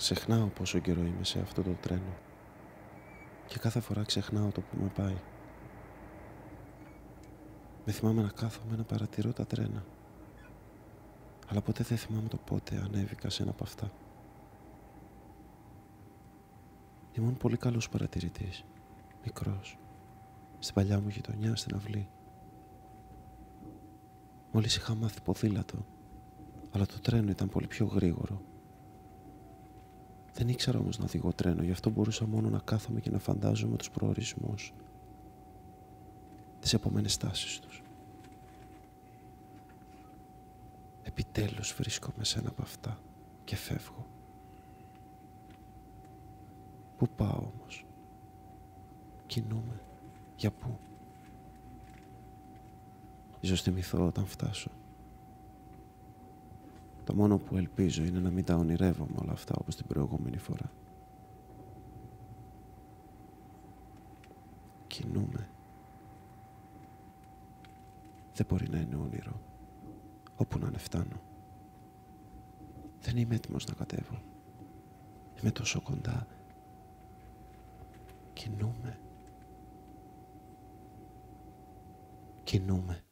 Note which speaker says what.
Speaker 1: Ξεχνάω πόσο καιρό είμαι σε αυτό το τρένο και κάθε φορά ξεχνάω το που με πάει. Με θυμάμαι να κάθομαι να παρατηρώ τα τρένα, αλλά ποτέ δεν θυμάμαι το πότε ανέβηκα σε ένα από αυτά. Ήμουν πολύ καλός παρατηρητής, μικρός, στην παλιά μου γειτονιά στην αυλή. Μόλις είχα μάθει ποδήλατο, αλλά το τρένο ήταν πολύ πιο γρήγορο. Δεν ήξερα όμως να οδηγώ τρένο, γι' αυτό μπορούσα μόνο να κάθομαι και να φαντάζομαι τους προορισμούς, τις επόμενες στάσεις τους. Επιτέλους βρίσκομαι σε ένα από αυτά και φεύγω. Πού πάω όμως? Κινούμαι. Για πού? Ίσως θυμηθώ όταν φτάσω. Το μόνο που ελπίζω είναι να μην τα ονειρεύομαι όλα αυτά όπως την προηγούμενη φορά. Κινούμαι. Δεν μπορεί να είναι όνειρο. Όπου να είναι φτάνω. Δεν είμαι έτοιμος να κατέβω. Είμαι τόσο κοντά. Κινούμαι. Κινούμαι.